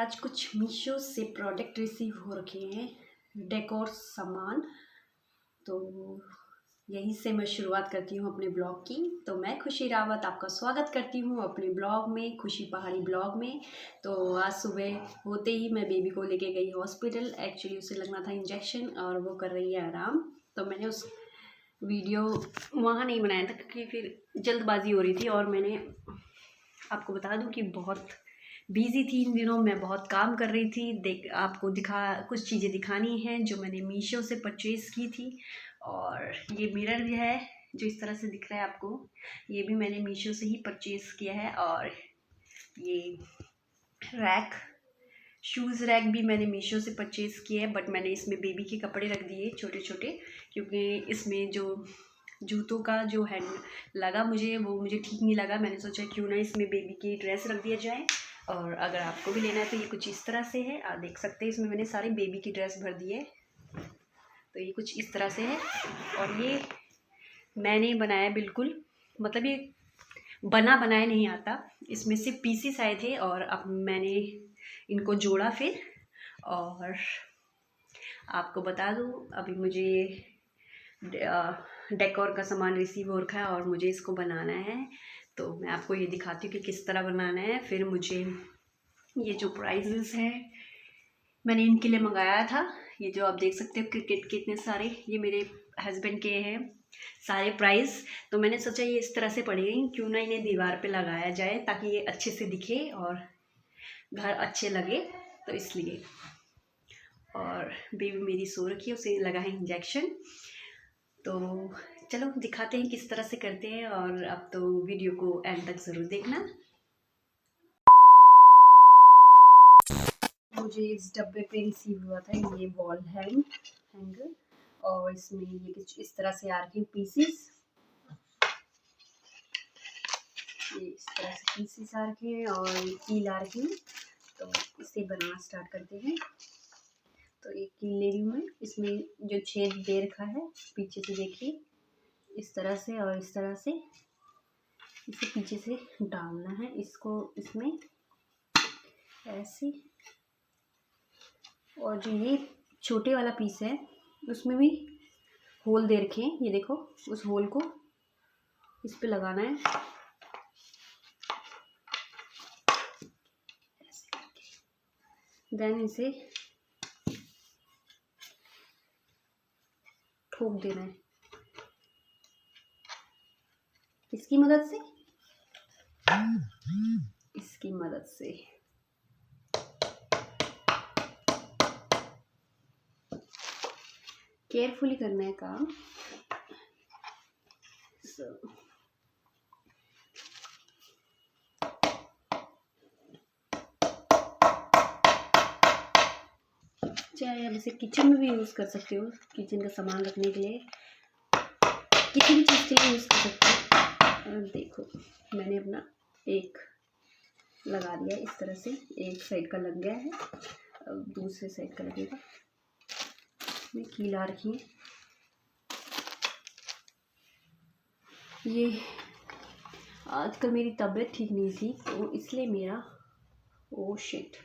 आज कुछ मीशो से प्रोडक्ट रिसीव हो रखे हैं, डेकोर सामान। तो यहीं से मैं शुरुआत करती हूँ अपने ब्लॉग की। तो मैं खुशी रावत आपका स्वागत करती हूँ अपने ब्लॉग में, खुशी पहाड़ी ब्लॉग में। तो आज सुबह होते ही मैं बेबी को लेके गई हॉस्पिटल। एक्चुअली उसे लगना था इंजेक्शन और वो कर रही है आराम। तो मैंने उस वीडियो वहाँ नहीं बनाया था क्योंकि फिर जल्दबाजी हो रही थी। और मैंने आपको बता दूं कि बहुत बिज़ी थी इन दिनों, मैं बहुत काम कर रही थी। आपको कुछ चीज़ें दिखानी हैं जो मैंने मीशो से परचेज़ की थी। और ये मिरर भी है जो इस तरह से दिख रहा है आपको, ये भी मैंने मीशो से ही परचेज़ किया है। और ये रैक, शूज़ रैक भी मैंने मीशो से परचेज़ किया है, बट मैंने इसमें बेबी के कपड़े रख दिए छोटे छोटे, क्योंकि इसमें जो जूतों का जो हैंड लगा वो मुझे ठीक नहीं लगा। मैंने सोचा क्यों ना इसमें बेबी की ड्रेस रख दिया जाए। और अगर आपको भी लेना है तो ये कुछ इस तरह से है, आप देख सकते हैं। इसमें मैंने सारी बेबी की ड्रेस भर दी है, तो ये कुछ इस तरह से है। और ये मैंने बनाया बिल्कुल, मतलब ये बना बनाया नहीं आता, इसमें सिर्फ पीसीस आए थे और अब मैंने इनको जोड़ा फिर। और आपको बता दूँ, अभी मुझे डेकोर का सामान रिसीव हो रखा है और मुझे इसको बनाना है। तो मैं आपको ये दिखाती हूँ कि किस तरह बनाना है। फिर मुझे ये जो प्राइजेस हैं मैंने इनके लिए मंगाया था, ये जो आप देख सकते हो क्रिकेट के इतने सारे, ये मेरे हस्बैंड के हैं सारे प्राइस। तो मैंने सोचा ये इस तरह से पड़ेंगे, क्यों ना इन्हें दीवार पे लगाया जाए ताकि ये अच्छे से दिखे और घर अच्छे लगे, तो इसलिए। और बेबी मेरी सो रखी है, उसे लगा है इंजेक्शन। तो चलो दिखाते हैं किस तरह से करते हैं। और अब तो वीडियो को एंड तक ज़रूर देखना। मुझे इस डब्बे पे रिसीव हुआ था ये वॉल हैंगर, और इसमें ये कुछ इस तरह से आ रखे पीसीस, ये इस तरह से पीसीस आ रखे हैं और कील आ रही है। तो इसे बनाना स्टार्ट करते हैं। तो एक कील ले रही हूँ मैं, इसमें जो छेद दे रखा है पीछे से देखिए, इस तरह से और इस तरह से इसे पीछे से डालना है, इसको इसमें ऐसे। और जो ये छोटे वाला पीस है उसमें भी होल दे रखे हैं, ये देखो, उस होल को इस पे लगाना है देन इसे ठोक देना है इसकी मदद से, इसकी मदद से। केयरफुली करना है काम। चाहे आप इसे किचन में भी यूज़ कर सकते हो, किचन का सामान रखने के लिए, किसी भी चीज़ के लिए यूज़ कर सकते हो। और देखो मैंने अपना एक लगा दिया इस तरह से, एक साइड का लग गया है, अब दूसरे साइड का लगेगा। मैं कील आ रखी है, ये आजकल मेरी तबीयत ठीक नहीं थी तो इसलिए मेरा ओ शिट,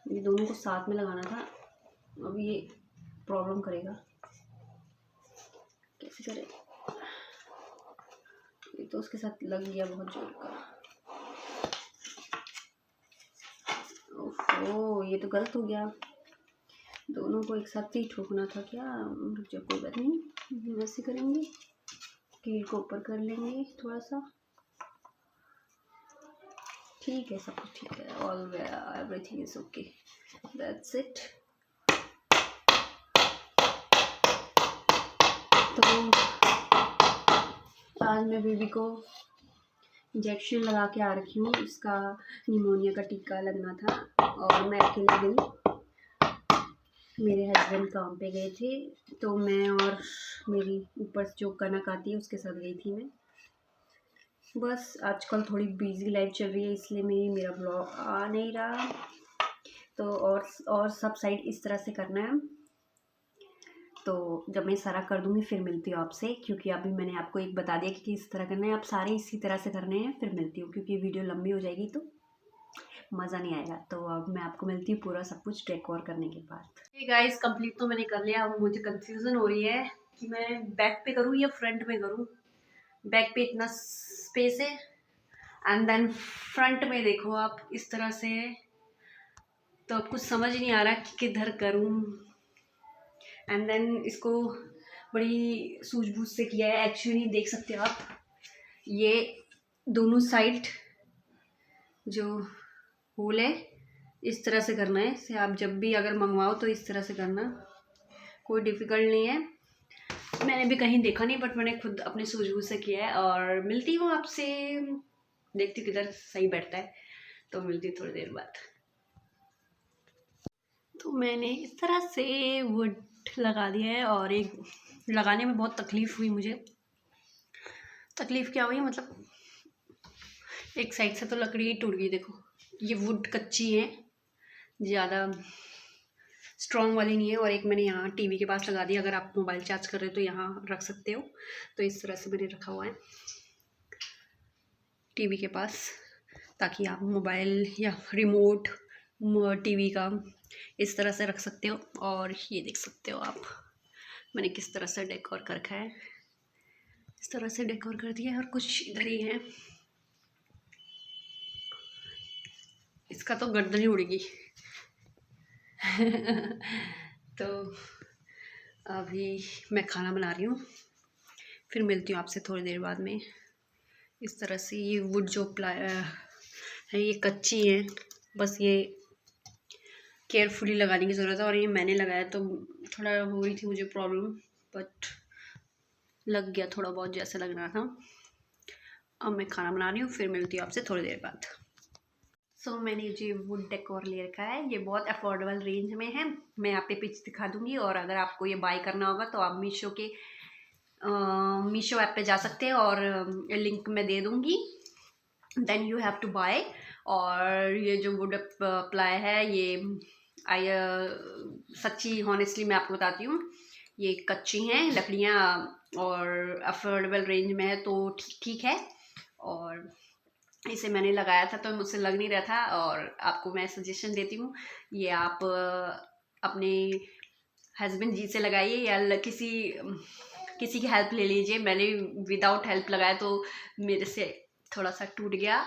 ये दोनों को साथ में लगाना था। अब ये प्रॉब्लम करेगा, कैसे करें। ये तो उसके साथ लग गया बहुत जोर का। ओह ये तो गलत हो गया, दोनों को एक साथ ही ठोकना था क्या। रुक जाओ, कोई बात नहीं, वैसे करेंगे, कील को ऊपर कर लेंगे थोड़ा सा। ठीक है, सब कुछ ठीक है, all everything is okay, that's it. तो आज मैं बेबी को इंजेक्शन लगा के आ रखी हूँ, इसका निमोनिया का टीका लगना था। और मैं अकेले गई, मेरे हस्बैंड काम पे गए थे, तो मैं और मेरी ऊपर जो कनक आती है उसके साथ गई थी मैं। बस आजकल थोड़ी बिजी लाइफ चल रही है इसलिए मेरा ब्लॉग आ नहीं रहा। तो और सब साइड इस तरह से करना है। तो जब मैं सारा कर दूँगी फिर मिलती हूँ आपसे, क्योंकि अभी मैंने आपको एक बता दिया कि किस तरह करना है, आप सारे इसी तरह से करने हैं। फिर मिलती हूँ क्योंकि वीडियो लंबी हो जाएगी। तो मज़ा नहीं आएगा। तो अब मैं आपको मिलती हूँ पूरा सब कुछ डेकोर करने के बाद। हे गाइस, कंप्लीट तो मैंने कर लिया। अब मुझे कंफ्यूजन हो रही है कि मैं बैक पे करूँ या फ्रंट में करूँ। बैक पे इतना स्पेस है एंड देन फ्रंट में देखो आप इस तरह से है, तो अब कुछ समझ नहीं आ रहा कि किधर करूँ। एंड देन इसको बड़ी सूझबूझ से किया है। एक्चुअली देख सकते हो आप, ये दोनों साइड जो होल है इस तरह से करना है। इसे आप जब भी अगर मंगवाओ तो इस तरह से करना, कोई डिफ़िकल्ट नहीं है। मैंने भी कहीं देखा नहीं, बट मैंने खुद अपनी सूझबूझ से किया है। और मिलती हूँ आपसे, देखती हूँ किधर सही बैठता है, तो मिलती हूँ थोड़ी देर बाद। तो मैंने इस तरह से वुड लगा दिया है, और एक लगाने में बहुत तकलीफ़ हुई मुझे। तकलीफ़ क्या हुई मतलब, एक साइड से तो लकड़ी टूट गई। देखो ये वुड कच्ची है, ज़्यादा स्ट्रॉन्ग वाली नहीं है। और एक मैंने यहाँ टीवी के पास लगा दिया। अगर आप मोबाइल चार्ज कर रहे हो तो यहाँ रख सकते हो। तो इस तरह से मैंने रखा हुआ है टीवी के पास, ताकि आप मोबाइल या रिमोट टीवी का इस तरह से रख सकते हो। और ये देख सकते हो आप, मैंने किस तरह से डेकोर कर रखा है। इस तरह से डेकोर कर दिया है। और कुछ इधर ही है, इसका तो गर्दन ही उड़ेगी। तो अभी मैं खाना बना रही हूँ, फिर मिलती हूँ आपसे थोड़ी देर बाद में। इस तरह से ये वुड जो है ये कच्ची है, बस ये केयरफुली लगाने की ज़रूरत है। और ये मैंने लगाया तो थोड़ा हो रही थी मुझे प्रॉब्लम, बट लग गया थोड़ा बहुत जैसे लग रहा था। अब मैं खाना बना रही हूँ, फिर मिलती हूँ आपसे थोड़ी देर बाद। सो मैंने जो वुड डेकोर ले रखा है, ये बहुत अफोर्डेबल रेंज में है। मैं यहाँ पे पिच दिखा दूँगी, और अगर आपको ये बाय करना होगा तो आप मीशो ऐप पे जा सकते हैं, और लिंक मैं दे दूँगी। Then you have to buy. और ये जो वुड प्लाई है, ये आई सच्ची हॉनेस्टली मैं आपको बताती हूँ, ये कच्ची हैं लकड़ियाँ, और अफोर्डेबल रेंज में है, तो ठीक है। और इसे मैंने लगाया था तो मुझसे लग नहीं रहा था। और आपको मैं सजेशन देती हूँ, ये आप अपने हस्बैंड जी से लगाइए, या किसी की हेल्प ले लीजिए। मैंने विदाउट हेल्प लगाया तो मेरे से थोड़ा सा टूट गया,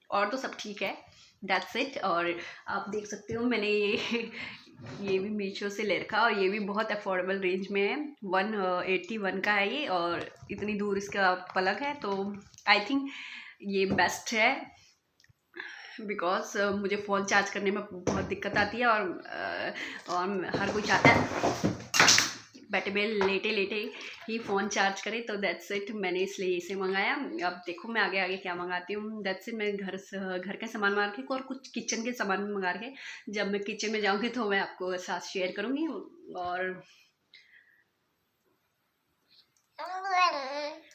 और तो सब ठीक है, दैट्स इट। और आप देख सकते हो मैंने ये भी मीशो से ले रखा, और ये भी बहुत अफोर्डेबल रेंज में है। 181 का है ये, और इतनी दूर इसका पलक है, तो आई थिंक ये बेस्ट है। बिकॉज मुझे फ़ोन चार्ज करने में बहुत दिक्कत आती है, और हर कोई चाहता है बैठे लेटे लेटे ही फ़ोन चार्ज करे, तो दैट्स इट। मैंने इसलिए इसे मंगाया। अब देखो मैं आगे आगे क्या मंगाती हूँ। That's it. मैं घर का सामान मंगा के, और कुछ किचन के सामान भी मंगा के, जब मैं किचन में जाऊँगी तो मैं आपको साथ शेयर करूँगी। और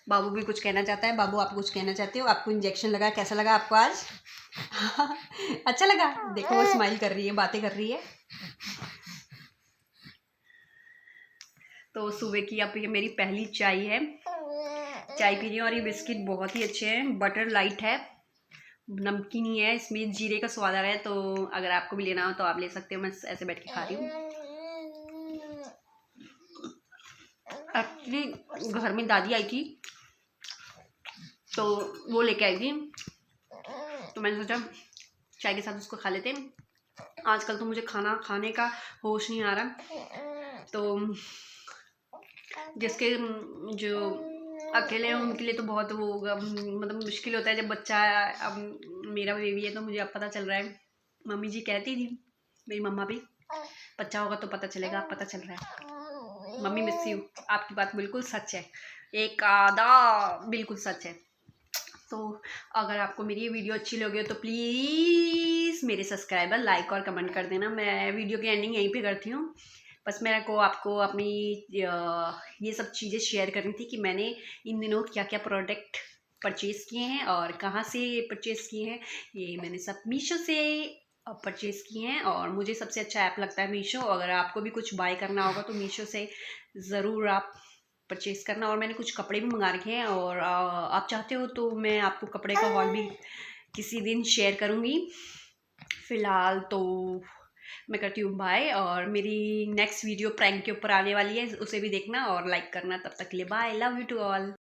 बाबू भी कुछ कहना चाहता है। बाबू, आप कुछ कहना चाहते हो? आपको इंजेक्शन लगा, कैसा लगा आपको आज? अच्छा लगा? देखो वो स्माइल कर रही है, बातें कर रही है। तो सुबह की अब ये मेरी पहली चाय है, चाय पी रही हूँ। और ये बिस्किट बहुत ही अच्छे हैं, बटर लाइट है, नमकीन ही है, इसमें जीरे का स्वाद आ रहा है। तो अगर आपको भी लेना हो तो आप ले सकते हो। मैं ऐसे बैठ के खा रही हूँ। एक्चुअली घर में दादी आई थी, तो वो लेके आई थी, तो मैंने सोचा चाय के साथ उसको खा लेते हैं। आजकल तो मुझे खाना खाने का होश नहीं आ रहा, तो जिसके जो अकेले हैं उनके लिए तो बहुत वो होगा, मतलब मुश्किल होता है जब बच्चा। अब मेरा बेबी है तो मुझे अब पता चल रहा है। मम्मी जी कहती थी, मेरी मम्मा भी, बच्चा होगा तो पता चलेगा। अब पता चल रहा है। Mummy miss you. आपकी बात बिल्कुल सच है, एक आधा बिल्कुल सच है। तो अगर आपको मेरी ये वीडियो अच्छी लगे तो प्लीज़ मेरे सब्सक्राइबर लाइक और कमेंट कर देना। मैं वीडियो की एंडिंग यहीं पे करती हूँ। बस मेरे को आपको अपनी ये सब चीज़ें शेयर करनी थी कि मैंने इन दिनों क्या क्या प्रोडक्ट परचेज़ किए हैं और कहाँ से परचेज़ किए हैं। ये मैंने सब मीशो से परचेज़ किए हैं, और मुझे सबसे अच्छा ऐप लगता है मीशो। अगर आपको भी कुछ बाय करना होगा तो मीशो से ज़रूर आप परचेज़ करना। और मैंने कुछ कपड़े भी मंगा रखे हैं, और आप चाहते हो तो मैं आपको कपड़े का हॉल भी किसी दिन शेयर करूँगी। फ़िलहाल तो मैं करती हूँ बाय, और मेरी नेक्स्ट वीडियो प्रैंक के ऊपर आने वाली है, उसे भी देखना और लाइक करना। तब तक के लिए bye, love you to all.